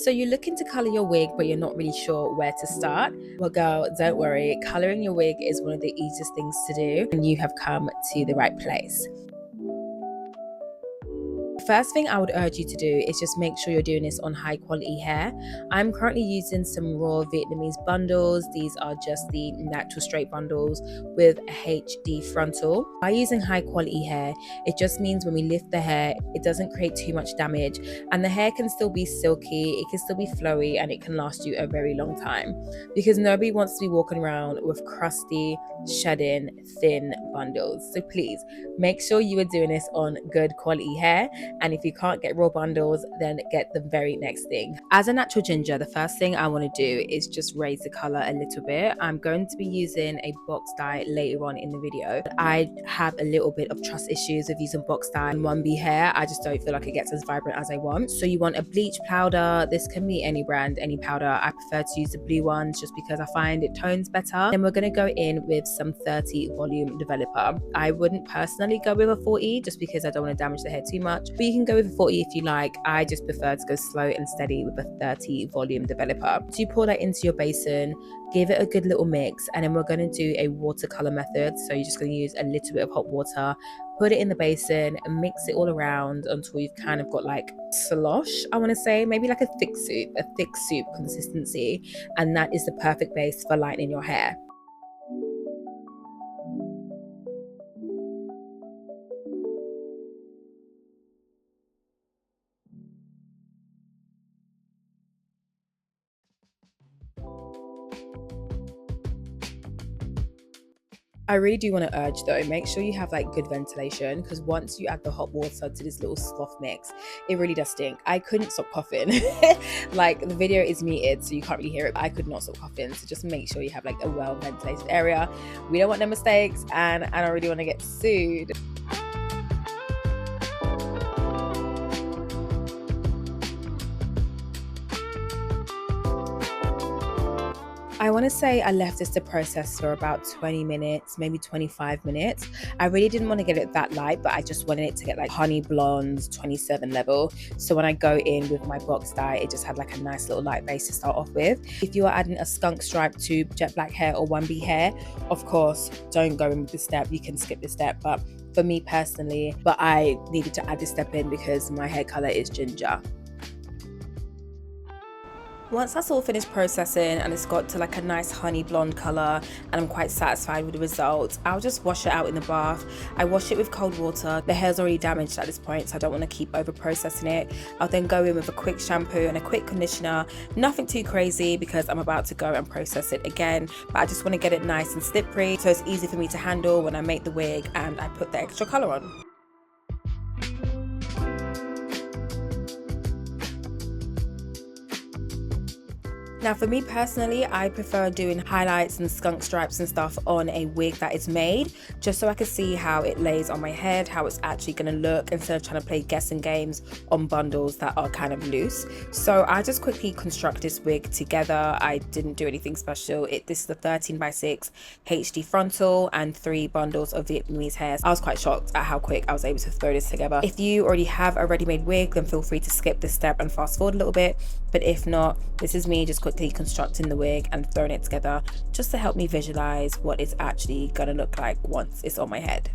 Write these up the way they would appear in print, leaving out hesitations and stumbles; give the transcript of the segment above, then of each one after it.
So you're looking to color your wig, but you're not really sure where to start? Well, girl, don't worry. Coloring your wig is one of the easiest things to do, and you have come to the right place. First thing I would urge you to do is just make sure you're doing this on high quality hair. I'm currently using some raw Vietnamese bundles. These are just the natural straight bundles with a HD frontal. By using high quality hair, it just means when we lift the hair, it doesn't create too much damage, and the hair can still be silky, it can still be flowy, and it can last you a very long time, because nobody wants to be walking around with crusty, shedding, thin bundles. So please make sure you are doing this on good quality hair. And if you can't get raw bundles, then get the very next thing. As a natural ginger, the first thing I want to do is just raise the color a little bit. I'm going to be using a box dye later on in the video. I have a little bit of trust issues with using box dye on 1B hair. I just don't feel like it gets as vibrant as I want. So you want a bleach powder. This can be any brand, any powder. I prefer to use the blue ones just because I find it tones better. Then we're going to go in with some 30 volume developer. I wouldn't personally go with a 40 just because I don't want to damage the hair too much. But you can go with a 40 if you like. I just prefer to go slow and steady with a 30 volume developer. So you pour that into your basin, give it a good little mix, and then we're going to do a watercolor method. So you're just going to use a little bit of hot water, put it in the basin, and mix it all around until you've kind of got like slosh, I want to say, maybe like a thick soup consistency, and that is the perfect base for lightening your hair. I really do want to urge though, make sure you have like good ventilation, because once you add the hot water to this little sloth mix, it really does stink. I couldn't stop coughing. Like the video is muted so you can't really hear it, but I could not stop coughing. So just make sure you have like a well ventilated area. We don't want no mistakes, and I don't really want to get sued. I want to say I left this to process for about 20 minutes, maybe 25 minutes. I really didn't want to get it that light, but I just wanted it to get like honey blonde 27 level. So when I go in with my box dye, it just had like a nice little light base to start off with. If you are adding a skunk stripe to jet black hair or 1B hair, of course, don't go in with this step. You can skip this step, but for me personally, I needed to add this step in because my hair color is ginger. Once that's all finished processing and it's got to like a nice honey blonde color and I'm quite satisfied with the results, I'll just wash it out in the bath. I wash it with cold water. The hair's already damaged at this point, so I don't want to keep over processing it. I'll then go in with a quick shampoo and a quick conditioner. Nothing too crazy because I'm about to go and process it again, but I just want to get it nice and slippery so it's easy for me to handle when I make the wig and I put the extra color on. Now for me personally, I prefer doing highlights and skunk stripes and stuff on a wig that is made, just so I can see how it lays on my head, how it's actually going to look, instead of trying to play guessing games on bundles that are kind of loose. So I just quickly construct this wig together. I didn't do anything special. This is the 13x6 HD frontal and 3 bundles of Vietnamese hairs. I was quite shocked at how quick I was able to throw this together. If you already have a ready-made wig, then feel free to skip this step and fast forward a little bit. But if not, this is me just quickly constructing the wig and throwing it together just to help me visualize what it's actually gonna look like once it's on my head.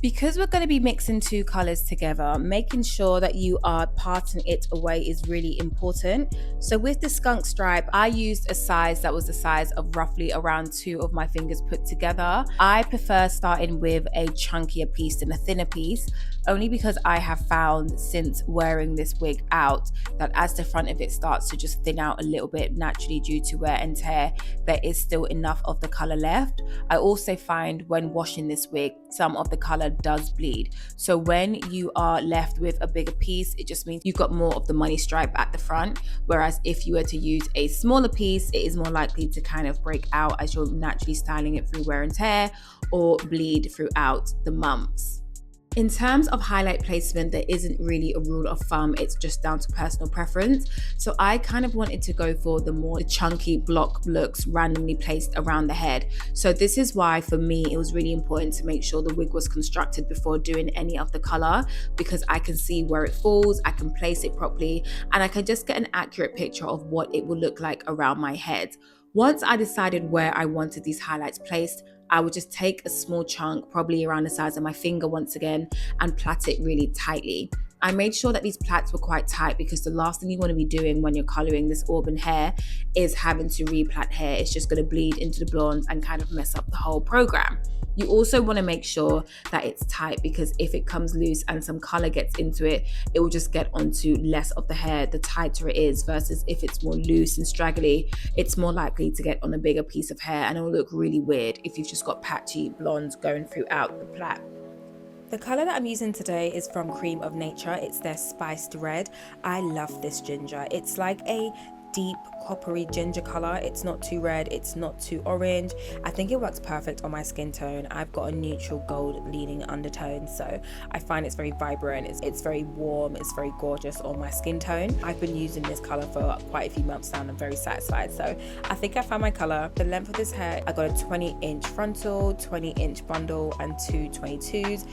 Because we're going to be mixing two colors together, making sure that you are parting it away is really important. So with the skunk stripe, I used a size that was the size of roughly around 2 of my fingers put together. I prefer starting with a chunkier piece than a thinner piece, only because I have found since wearing this wig out that as the front of it starts to just thin out a little bit naturally due to wear and tear, there is still enough of the color left. I also find when washing this wig, some of the color does bleed. So when you are left with a bigger piece, it just means you've got more of the money stripe at the front. Whereas if you were to use a smaller piece, it is more likely to kind of break out as you're naturally styling it through wear and tear or bleed throughout the months. In terms of highlight placement, there isn't really a rule of thumb, it's just down to personal preference. So I kind of wanted to go for the more chunky block looks randomly placed around the head. So this is why for me it was really important to make sure the wig was constructed before doing any of the color, because I can see where it falls, I can place it properly, and I can just get an accurate picture of what it will look like around my head. Once I decided where I wanted these highlights placed, I would just take a small chunk, probably around the size of my finger once again, and plait it really tightly. I made sure that these plaits were quite tight because the last thing you want to be doing when you're colouring this auburn hair is having to replait hair. It's just going to bleed into the blonde and kind of mess up the whole program. You also want to make sure that it's tight, because if it comes loose and some colour gets into it, it will just get onto less of the hair the tighter it is, versus if it's more loose and straggly, it's more likely to get on a bigger piece of hair and it will look really weird if you've just got patchy blondes going throughout the plait. The colour that I'm using today is from Cream of Nature. It's their spiced red. I love this ginger. It's like a deep coppery ginger color. It's not too red, it's not too orange. I think it works perfect on my skin tone. I've got a neutral gold leaning undertone, so I find it's very vibrant, it's very warm, it's very gorgeous on my skin tone. I've been using this color for quite a few months now and I'm very satisfied, so I think I found my color. The length of this hair, I got a 20-inch frontal, 20-inch bundle and two 22s.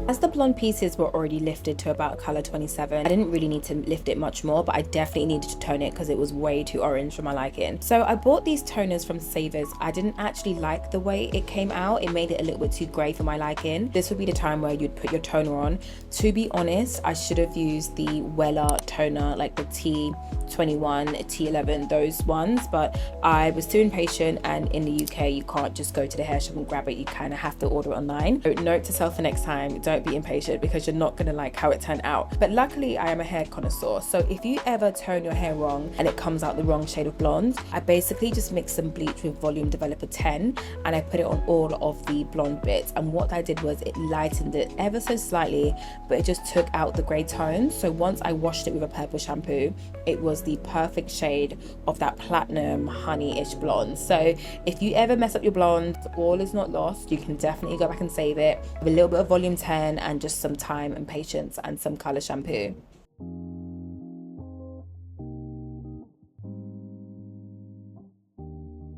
As the blonde pieces were already lifted to about color 27, I didn't really need to lift it much more, but I definitely needed to tone it because it was way too orange for my liking. So I bought these toners from Savers. I didn't actually like the way it came out. It made it a little bit too grey for my liking. This would be the time where you'd put your toner on. To be honest, I should have used the Wella toner, like the T21, T11, those ones, but I was too impatient, and in the UK you can't just go to the hair shop and grab it. You kind of have to order it online. So note to self for next time, don't be impatient because you're not going to like how it turned out. But luckily I am a hair connoisseur, so if you ever tone your hair wrong and it comes out the wrong shade of blonde, I basically just mix some bleach with volume developer 10 and I put it on all of the blonde bits, and what I did was it lightened it ever so slightly, but it just took out the grey tones. So once I washed it with a purple shampoo, it was the perfect shade of that platinum honey-ish blonde. So if you ever mess up your blonde, all is not lost. You can definitely go back and save it with a little bit of volume 10 and just some time and patience and some colour shampoo.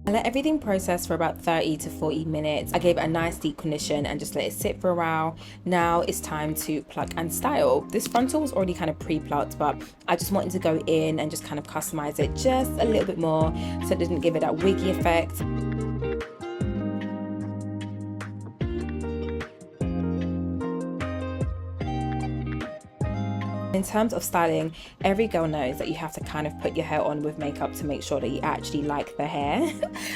I let everything process for about 30 to 40 minutes. I gave it a nice deep condition and just let it sit for a while. Now it's time to pluck and style. This frontal was already kind of pre-plucked, but I just wanted to go in and just kind of customize it just a little bit more so it didn't give it that wiggy effect. In terms of styling, every girl knows that you have to kind of put your hair on with makeup to make sure that you actually like the hair.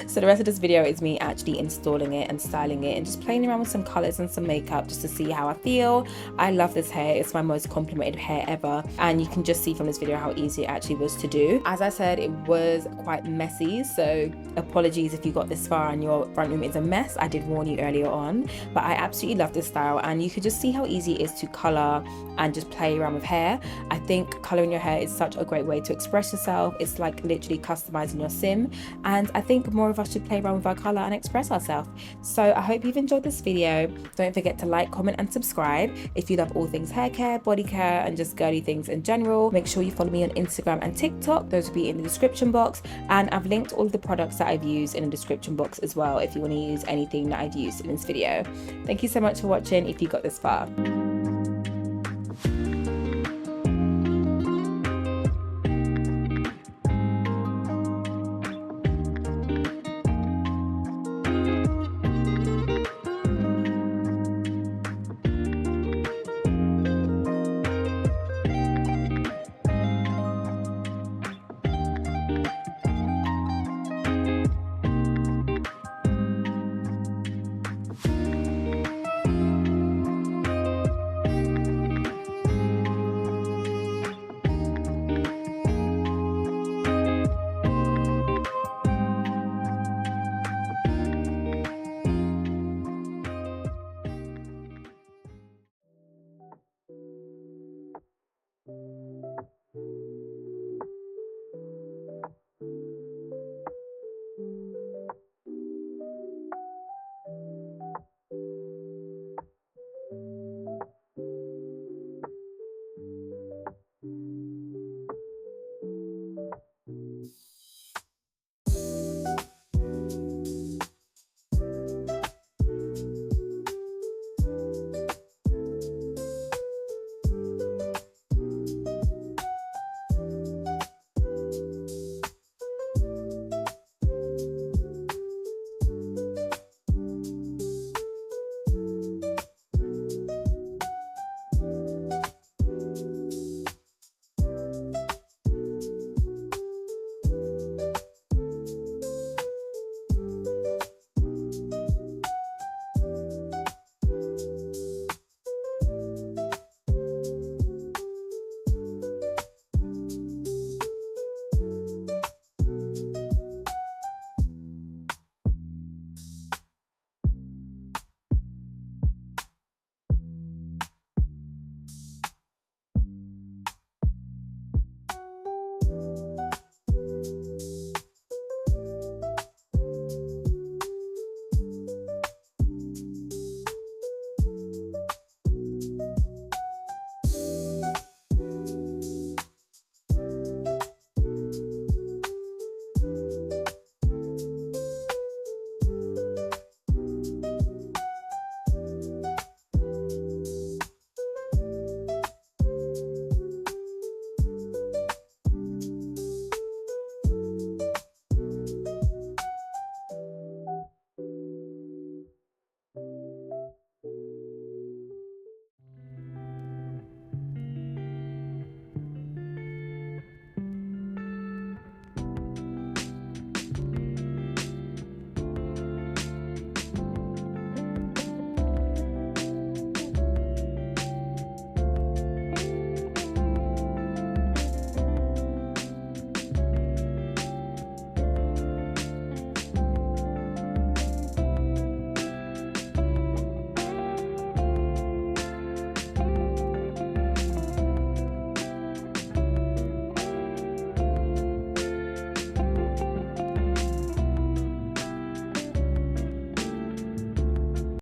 So the rest of this video is me actually installing it and styling it and just playing around with some colors and some makeup just to see how I feel. I love this hair. It's my most complimented hair ever, and you can just see from this video how easy it actually was to do. As I said, it was quite messy, so apologies if you got this far and your front room is a mess. I did warn you earlier on, but I absolutely love this style, and you could just see how easy it is to color and just play around with hair. I think coloring your hair is such a great way to express yourself. It's like literally customizing your sim, and I think more of us should play around with our color and express ourselves. So I hope you've enjoyed this video. Don't forget to like, comment and subscribe if you love all things hair care, body care and just girly things in general. Make sure you follow me on Instagram and TikTok. Those will be in the description box, and I've linked all of the products that I've used in the description box as well if you want to use anything that I've used in this video. Thank you so much for watching if you got this far.